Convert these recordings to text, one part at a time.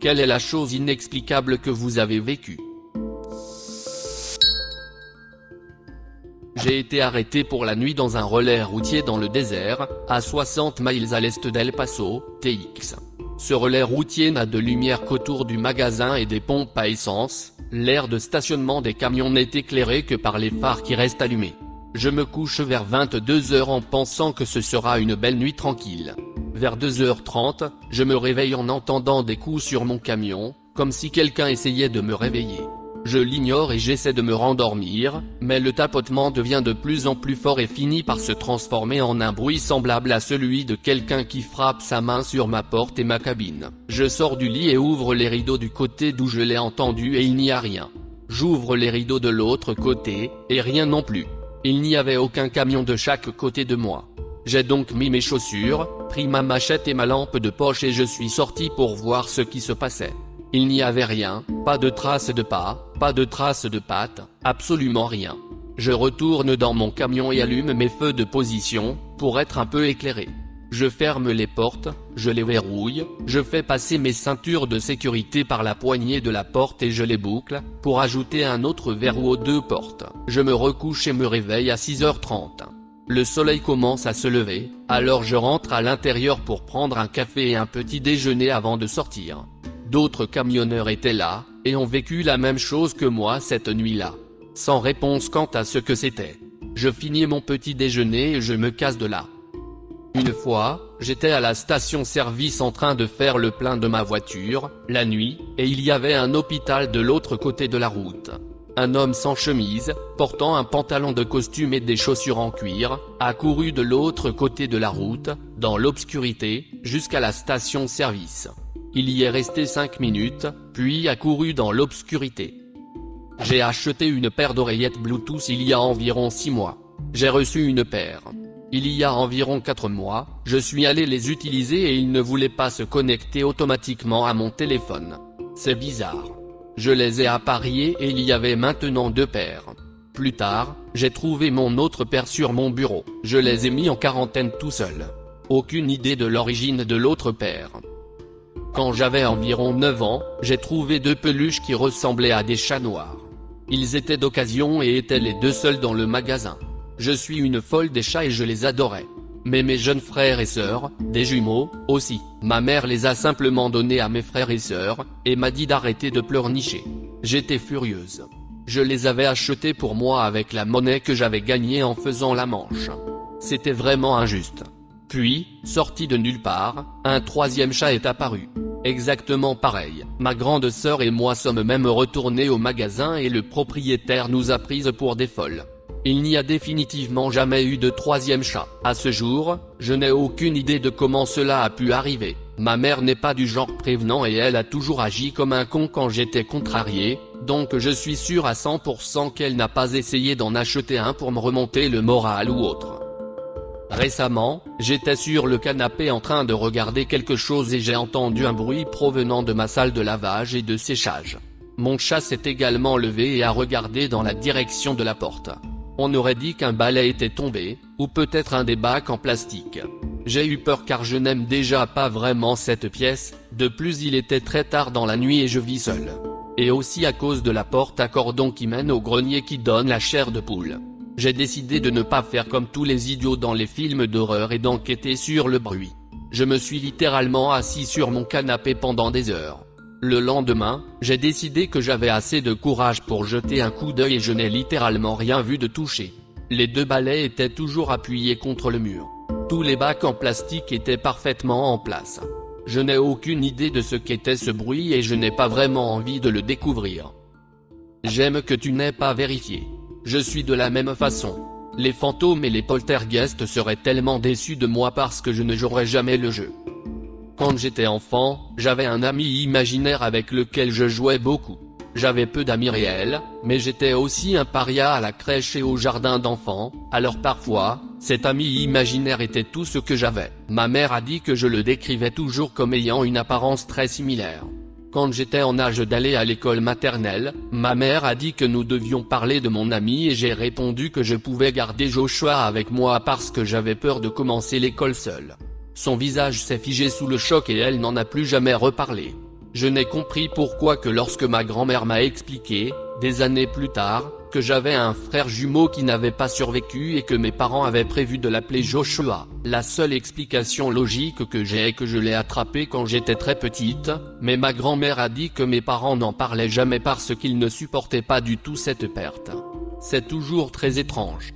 Quelle est la chose inexplicable que vous avez vécue? J'ai été arrêté pour la nuit dans un relais routier dans le désert, à 60 miles à l'est d'El Paso, TX. Ce relais routier n'a de lumière qu'autour du magasin et des pompes à essence, l'aire de stationnement des camions n'est éclairé que par les phares qui restent allumés. Je me couche vers 22 h en pensant que ce sera une belle nuit tranquille. Vers 2 h 30, je me réveille en entendant des coups sur mon camion, comme si quelqu'un essayait de me réveiller. Je l'ignore et j'essaie de me rendormir, mais le tapotement devient de plus en plus fort et finit par se transformer en un bruit semblable à celui de quelqu'un qui frappe sa main sur ma porte et ma cabine. Je sors du lit et ouvre les rideaux du côté d'où je l'ai entendu et il n'y a rien. J'ouvre les rideaux de l'autre côté, et rien non plus. Il n'y avait aucun camion de chaque côté de moi. J'ai donc mis mes chaussures, pris ma machette et ma lampe de poche et je suis sorti pour voir ce qui se passait. Il n'y avait rien, pas de traces de pas, pas de traces de pattes, absolument rien. Je retourne dans mon camion et allume mes feux de position, pour être un peu éclairé. Je ferme les portes, je les verrouille, je fais passer mes ceintures de sécurité par la poignée de la porte et je les boucle, pour ajouter un autre verrou aux deux portes. Je me recouche et me réveille à 6 h 30. Le soleil commence à se lever, alors je rentre à l'intérieur pour prendre un café et un petit déjeuner avant de sortir. D'autres camionneurs étaient là, et ont vécu la même chose que moi cette nuit-là. Sans réponse quant à ce que c'était. Je finis mon petit déjeuner et je me casse de là. Une fois, j'étais à la station-service en train de faire le plein de ma voiture, la nuit, et il y avait un hôpital de l'autre côté de la route. Un homme sans chemise, portant un pantalon de costume et des chaussures en cuir, a couru de l'autre côté de la route, dans l'obscurité, jusqu'à la station-service. Il y est resté 5 minutes, puis a couru dans l'obscurité. J'ai acheté une paire d'oreillettes Bluetooth il y a environ 6 mois. J'ai reçu une paire. Il y a environ 4 mois, je suis allé les utiliser et ils ne voulaient pas se connecter automatiquement à mon téléphone. C'est bizarre. Je les ai appariés et il y avait maintenant 2 paires. Plus tard, j'ai trouvé mon autre paire sur mon bureau. Je les ai mis en quarantaine tout seul. Aucune idée de l'origine de l'autre paire. Quand j'avais environ 9 ans, j'ai trouvé 2 peluches qui ressemblaient à des chats noirs. Ils étaient d'occasion et étaient les 2 seuls dans le magasin. Je suis une folle des chats et je les adorais. Mais mes jeunes frères et sœurs, des jumeaux, aussi. Ma mère les a simplement donnés à mes frères et sœurs, et m'a dit d'arrêter de pleurnicher. J'étais furieuse. Je les avais achetés pour moi avec la monnaie que j'avais gagnée en faisant la manche. C'était vraiment injuste. Puis, sorti de nulle part, un 3e chat est apparu. Exactement pareil. Ma grande sœur et moi sommes même retournés au magasin et le propriétaire nous a prises pour des folles. Il n'y a définitivement jamais eu de 3e chat. À ce jour, je n'ai aucune idée de comment cela a pu arriver. Ma mère n'est pas du genre prévenant et elle a toujours agi comme un con quand j'étais contrarié, donc je suis sûr à 100% qu'elle n'a pas essayé d'en acheter un pour me remonter le moral ou autre. Récemment, j'étais sur le canapé en train de regarder quelque chose et j'ai entendu un bruit provenant de ma salle de lavage et de séchage. Mon chat s'est également levé et a regardé dans la direction de la porte. On aurait dit qu'un balai était tombé, ou peut-être un des bacs en plastique. J'ai eu peur car je n'aime déjà pas vraiment cette pièce, de plus il était très tard dans la nuit et je vis seul. Et aussi à cause de la porte à cordon qui mène au grenier qui donne la chair de poule. J'ai décidé de ne pas faire comme tous les idiots dans les films d'horreur et d'enquêter sur le bruit. Je me suis littéralement assis sur mon canapé pendant des heures. Le lendemain, j'ai décidé que j'avais assez de courage pour jeter un coup d'œil et je n'ai littéralement rien vu de touché. Les 2 balais étaient toujours appuyés contre le mur. Tous les bacs en plastique étaient parfaitement en place. Je n'ai aucune idée de ce qu'était ce bruit et je n'ai pas vraiment envie de le découvrir. J'aime que tu n'aies pas vérifié. Je suis de la même façon. Les fantômes et les poltergeists seraient tellement déçus de moi parce que je ne jouerai jamais le jeu. Quand j'étais enfant, j'avais un ami imaginaire avec lequel je jouais beaucoup. J'avais peu d'amis réels, mais j'étais aussi un paria à la crèche et au jardin d'enfants, alors parfois, cet ami imaginaire était tout ce que j'avais. Ma mère a dit que je le décrivais toujours comme ayant une apparence très similaire. Quand j'étais en âge d'aller à l'école maternelle, ma mère a dit que nous devions parler de mon ami et j'ai répondu que je pouvais garder Joshua avec moi parce que j'avais peur de commencer l'école seule. Son visage s'est figé sous le choc et elle n'en a plus jamais reparlé. Je n'ai compris pourquoi que lorsque ma grand-mère m'a expliqué, des années plus tard, que j'avais un frère jumeau qui n'avait pas survécu et que mes parents avaient prévu de l'appeler Joshua. La seule explication logique que j'ai est que je l'ai attrapé quand j'étais très petite, mais ma grand-mère a dit que mes parents n'en parlaient jamais parce qu'ils ne supportaient pas du tout cette perte. C'est toujours très étrange.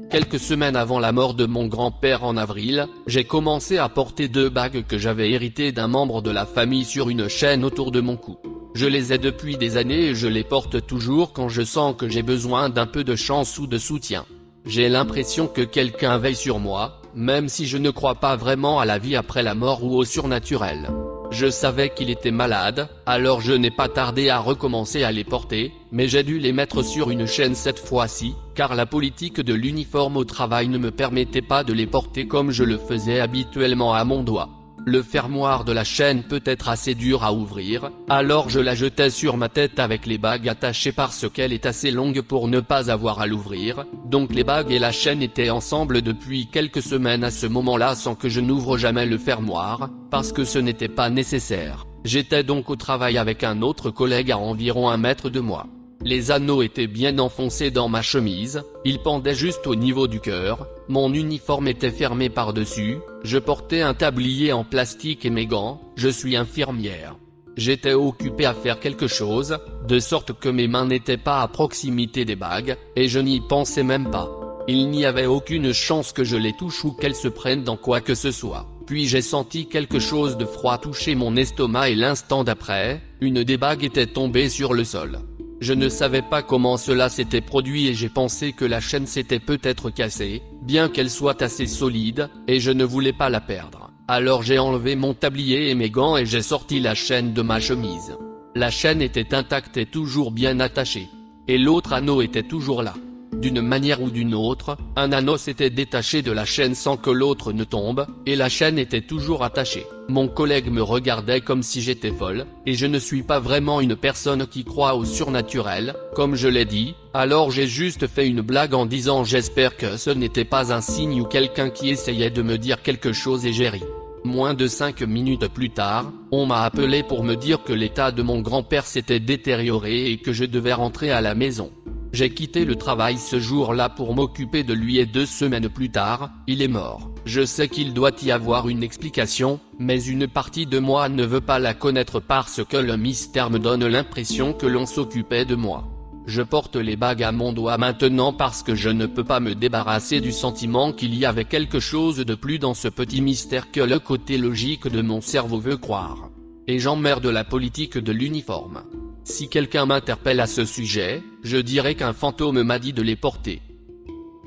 Quelques semaines avant la mort de mon grand-père en avril, j'ai commencé à porter 2 bagues que j'avais héritées d'un membre de la famille sur une chaîne autour de mon cou. Je les ai depuis des années et je les porte toujours quand je sens que j'ai besoin d'un peu de chance ou de soutien. J'ai l'impression que quelqu'un veille sur moi, même si je ne crois pas vraiment à la vie après la mort ou au surnaturel. Je savais qu'il était malade, alors je n'ai pas tardé à recommencer à les porter, mais j'ai dû les mettre sur une chaîne cette fois-ci, car la politique de l'uniforme au travail ne me permettait pas de les porter comme je le faisais habituellement à mon doigt. Le fermoir de la chaîne peut être assez dur à ouvrir, alors je la jetais sur ma tête avec les bagues attachées parce qu'elle est assez longue pour ne pas avoir à l'ouvrir, donc les bagues et la chaîne étaient ensemble depuis quelques semaines à ce moment-là sans que je n'ouvre jamais le fermoir, parce que ce n'était pas nécessaire. J'étais donc au travail avec un autre collègue à environ 1 mètre de moi. Les anneaux étaient bien enfoncés dans ma chemise, ils pendaient juste au niveau du cœur, mon uniforme était fermé par-dessus, je portais un tablier en plastique et mes gants, je suis infirmière. J'étais occupé à faire quelque chose, de sorte que mes mains n'étaient pas à proximité des bagues, et je n'y pensais même pas. Il n'y avait aucune chance que je les touche ou qu'elles se prennent dans quoi que ce soit. Puis j'ai senti quelque chose de froid toucher mon estomac et l'instant d'après, une des bagues était tombée sur le sol. Je ne savais pas comment cela s'était produit et j'ai pensé que la chaîne s'était peut-être cassée, bien qu'elle soit assez solide, et je ne voulais pas la perdre. Alors j'ai enlevé mon tablier et mes gants et j'ai sorti la chaîne de ma chemise. La chaîne était intacte et toujours bien attachée. Et l'autre anneau était toujours là. D'une manière ou d'une autre, un anneau s'était détaché de la chaîne sans que l'autre ne tombe, et la chaîne était toujours attachée. Mon collègue me regardait comme si j'étais folle, et je ne suis pas vraiment une personne qui croit au surnaturel, comme je l'ai dit, alors j'ai juste fait une blague en disant j'espère que ce n'était pas un signe ou quelqu'un qui essayait de me dire quelque chose et j'ai ri. Moins de 5 minutes plus tard, on m'a appelé pour me dire que l'état de mon grand-père s'était détérioré et que je devais rentrer à la maison. J'ai quitté le travail ce jour-là pour m'occuper de lui et 2 semaines plus tard, il est mort. Je sais qu'il doit y avoir une explication, mais une partie de moi ne veut pas la connaître parce que le mystère me donne l'impression que l'on s'occupait de moi. Je porte les bagues à mon doigt maintenant parce que je ne peux pas me débarrasser du sentiment qu'il y avait quelque chose de plus dans ce petit mystère que le côté logique de mon cerveau veut croire. Et j'emmerde la politique de l'uniforme. Si quelqu'un m'interpelle à ce sujet, je dirais qu'un fantôme m'a dit de les porter.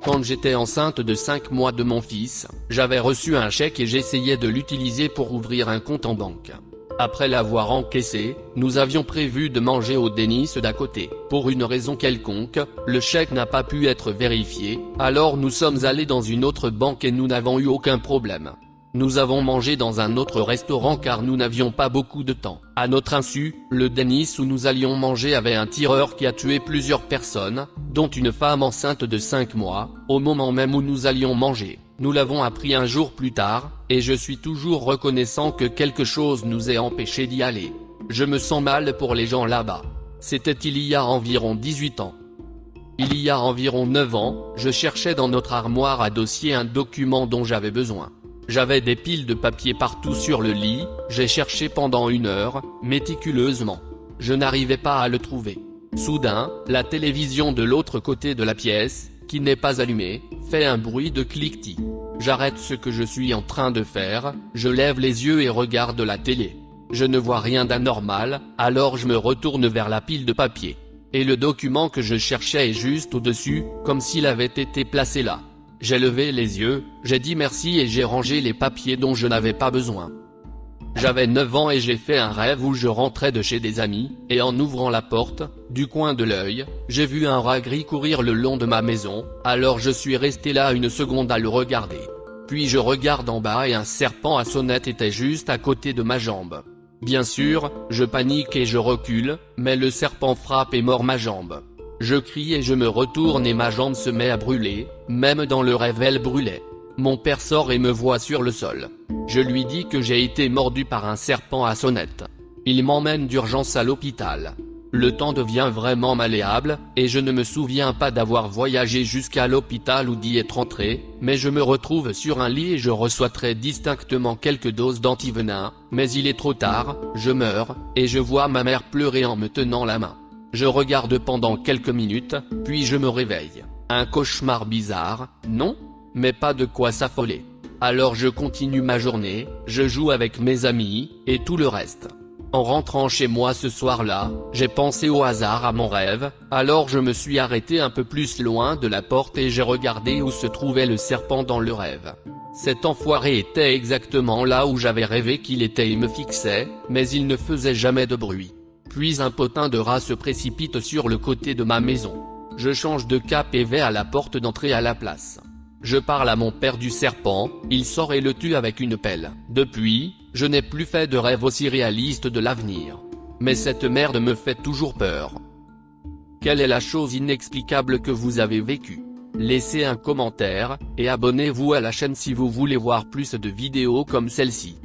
Quand j'étais enceinte de 5 mois de mon fils, j'avais reçu un chèque et j'essayais de l'utiliser pour ouvrir un compte en banque. Après l'avoir encaissé, nous avions prévu de manger au Denny's d'à côté. Pour une raison quelconque, le chèque n'a pas pu être vérifié, alors nous sommes allés dans une autre banque et nous n'avons eu aucun problème. Nous avons mangé dans un autre restaurant car nous n'avions pas beaucoup de temps. À notre insu, le Denny's où nous allions manger avait un tireur qui a tué plusieurs personnes, dont une femme enceinte de 5 mois, au moment même où nous allions manger. Nous l'avons appris un jour plus tard, et je suis toujours reconnaissant que quelque chose nous ait empêchés d'y aller. Je me sens mal pour les gens là-bas. C'était il y a environ 18 ans. Il y a environ 9 ans, je cherchais dans notre armoire à dossier un document dont j'avais besoin. J'avais des piles de papier partout sur le lit, j'ai cherché pendant 1 heure, méticuleusement. Je n'arrivais pas à le trouver. Soudain, la télévision de l'autre côté de la pièce, qui n'est pas allumée, fait un bruit de cliquetis. J'arrête ce que je suis en train de faire, je lève les yeux et regarde la télé. Je ne vois rien d'anormal, alors je me retourne vers la pile de papier. Et le document que je cherchais est juste au-dessus, comme s'il avait été placé là. J'ai levé les yeux, j'ai dit merci et j'ai rangé les papiers dont je n'avais pas besoin. J'avais 9 ans et j'ai fait un rêve où je rentrais de chez des amis, et en ouvrant la porte, du coin de l'œil, j'ai vu un rat gris courir le long de ma maison, alors je suis resté là 1 seconde à le regarder. Puis je regarde en bas et un serpent à sonnette était juste à côté de ma jambe. Bien sûr, je panique et je recule, mais le serpent frappe et mord ma jambe. Je crie et je me retourne et ma jambe se met à brûler, même dans le rêve elle brûlait. Mon père sort et me voit sur le sol. Je lui dis que j'ai été mordu par un serpent à sonnette. Il m'emmène d'urgence à l'hôpital. Le temps devient vraiment malléable, et je ne me souviens pas d'avoir voyagé jusqu'à l'hôpital ou d'y être entré, mais je me retrouve sur un lit et je reçois très distinctement quelques doses d'antivenin, mais il est trop tard, je meurs, et je vois ma mère pleurer en me tenant la main. Je regarde pendant quelques minutes, puis je me réveille. Un cauchemar bizarre, non? Mais pas de quoi s'affoler. Alors je continue ma journée, je joue avec mes amis, et tout le reste. En rentrant chez moi ce soir-là, j'ai pensé au hasard à mon rêve, alors je me suis arrêté un peu plus loin de la porte et j'ai regardé où se trouvait le serpent dans le rêve. Cet enfoiré était exactement là où j'avais rêvé qu'il était et me fixait, mais il ne faisait jamais de bruit. Puis un potin de rat se précipite sur le côté de ma maison. Je change de cap et vais à la porte d'entrée à la place. Je parle à mon père du serpent, il sort et le tue avec une pelle. Depuis, je n'ai plus fait de rêve aussi réaliste de l'avenir. Mais cette merde me fait toujours peur. Quelle est la chose inexplicable que vous avez vécue? Laissez un commentaire, et abonnez-vous à la chaîne si vous voulez voir plus de vidéos comme celle-ci.